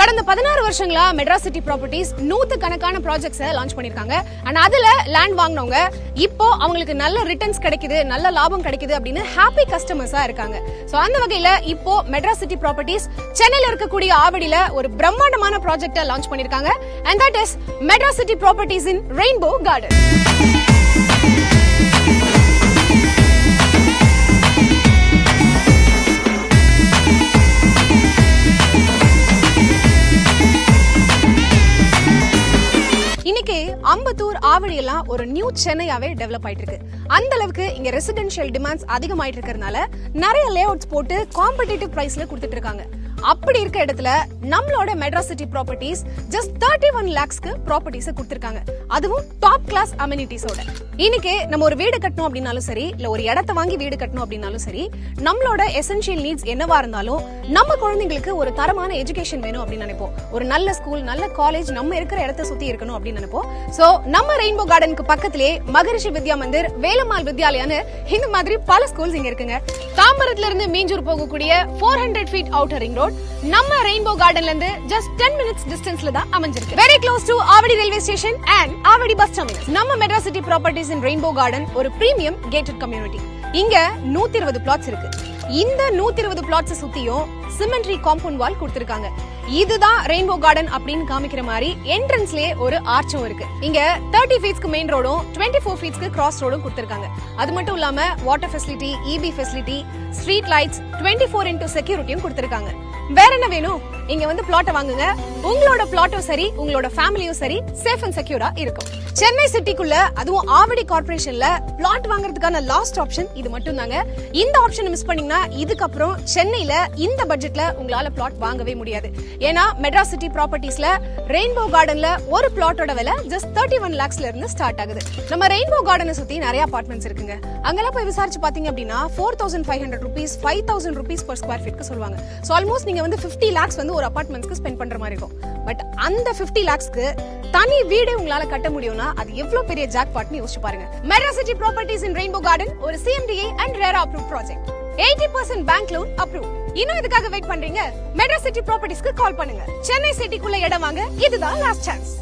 கடந்த 16 வருஷங்களா Madras city properties நூத்துக்கணக்கான ப்ராஜெக்ட்ஸ் லான்ச் பண்ணிருக்காங்க. அண்ட் அதுல லேண்ட் வாங்குனவங்க இப்போ அவங்களுக்கு நல்ல ரிட்டர்ன்ஸ் கிடைக்குது, நல்ல லாபம் கிடைக்குது அப்படின்னு ஹாப்பி கஸ்டமர்ஸா இருக்காங்க. சோ அந்த வகையில இப்போ மெட்ராஸ் சிட்டி ப்ராப்பர்ட்டிஸ் சென்னையில இருக்கக்கூடிய ஆவடியில ஒரு பிரம்மாண்டமான ப்ராஜெக்ட்டை லான்ச் பண்ணிருக்காங்க. And that is Madras city properties in rainbow garden. இன்னைக்கு அம்பத்தூர் ஆவடி எல்லாம் ஒரு நியூ சென்னையாவே டெவலப் ஆயிட்டு இருக்கு. அந்த அளவுக்கு இங்க ரெசிடென்ஷியல் டிமாண்ட்ஸ் அதிகமாயிட்டு இருக்கறனால நிறைய லேஅவுட்ஸ் போட்டு காம்படிட்டிவ் பிரைஸ்ல கொடுத்துட்டு இருக்காங்க. அப்படி இருக்க இடத்துல நம்மளோட மெட்ராஸ் சிட்டி ப்ராப்பர்ட்டிஸ் ஜஸ்ட் 31 lakhsக்கு ப்ராப்பர்ட்டிஸ் கொடுத்திருக்காங்க. அதுவும் டாப் கிளாஸ் அமெனிட்டிஸோட. இன்னைக்கு நம்ம ஒரு வீடு கட்டணும் அப்படினாலும் சரி, இல்ல ஒரு இடத்தை வாங்கி வீடு கட்டணும் அப்படினாலும் சரி, நம்மளோட எசென்ஷியல் நீட்ஸ் என்னவா இருந்தாலும் நம்ம குழந்தைங்களுக்கு ஒரு தரமான எஜுகேஷன் வேணும் அப்படின்னு நினைப்போம். ஒரு நல்ல ஸ்கூல், நல்ல காலேஜ் நம்ம இருக்கிற இடத்தை சுத்தி இருக்கணும் அப்படின்னு நினைப்போம். சோ நம்ம ரெயின்போ கார்டனுக்கு பக்கத்திலே மகரிஷி வித்யா மந்திர், வேலம்மாள் வித்யாலயான்னு இந்த மாதிரி பல ஸ்கூல்ஸ் இங்க இருக்குங்க. தாம்பரத்துல இருந்து மீஞ்சூர் போகக்கூடிய 400 feet அவுட்டர் ரிங் ரோட் நம்ம ரெயின்போ கார்டன்ல இருந்து just 10 minutes டிஸ்டன்ஸ்ல தான் அமைஞ்சிருக்கு. Very close to Avadi railway station and Avadi bus terminus. நம்ம Madras city properties in rainbow garden ஒரு பிரீமியம் கேட்டட் கம்யூனிட்டி. இங்க 120 plots இருக்கு. இந்த 120 plots சுத்தியும் சிமெண்ட்ரி காம்பவுண்ட் வால் கொடுத்திருக்காங்க. இதுதான் ரெயின்போ கார்டன் அப்படின்னு காமிக்கிற மாதிரி என்ட்ரன்ஸ்லயே ஒரு ஆர்ச்சும் இருக்கு. இங்க 30 feetsக்கு மெயின் ரோடும் 24 feetsக்கு கிராஸ் ரோடும் கொடுத்திருக்காங்க. அது மட்டும் இல்லாம water facility, EB facility, street lights, 24x செக்யூரிட்டியும் கொடுத்திருக்காங்க. வேற என்ன வேணும்? இங்க வந்து பிளாட் வாங்குங்க. உங்களோட பிளாட்டும் சரி, உங்களோட ஃபேமிலியும் சரி சேஃப் அண்ட் செக்யூரா இருக்கும். சென்னை சிட்டிக்குள்ள அதுவும் ஆவடி கார்ப்பரேஷன்ல பிளாட் வாங்குறதுக்கான லாஸ்ட் ஆப்ஷன் இது மட்டும் தாங்க. இந்த ஆப்ஷன் மிஸ் பண்ணீங்கன்னா இதுக்கப்புறம் சென்னையில இந்த பட்ஜெட்ல உங்களால பிளாட் வாங்கவே முடியாது. ஏன்னா மெட்ராஸ் சிட்டி ப்ராப்பர்ட்டிஸ்ல ரெயின்போ கார்டன்ல ஒரு பிளாட்டோட விலை ஜஸ்ட் 31 lakhsல இருந்து ஸ்டார்ட் ஆகுது. நம்ம ரெயின்போ கார்டனை சுத்தி நிறைய அபார்ட்மெண்ட்ஸ் இருக்குங்க. அங்கெல்லாம் போய் விசாரிச்சு பாத்தீங்க அப்படின்னா 4500 rupees, 5000 rupees per square feet சொல்லுவாங்க. சோ ஆல்மோஸ்ட் நீங்க வந்து 50 lakhs வந்து ஒரு அபார்ட்மெண்ட்ஸ்க்கு ஸ்பெண்ட் பண்ற மாதிரி இருக்கும். பட் அந்த 50 lakhsக்கு தனி வீடு உங்களால கட்ட முடியும்னா அது எவ்வளவு பெரிய ஜாக்பாட்னு யோசிச்சு பாருங்க. Madras city properties in rainbow garden ஒரு CMDA and RERA approved project. 80% bank loan approve. இன்னும் இதுக்காக வெயிட் பண்றீங்க? மெட்ராஸ் சிட்டி ப்ராப்பர்ட்டிஸ்க்கு கால் பண்ணுங்க. சென்னை சிட்டிக்குள்ள இடம் வாங்க இதுதான் லாஸ்ட் சான்ஸ்.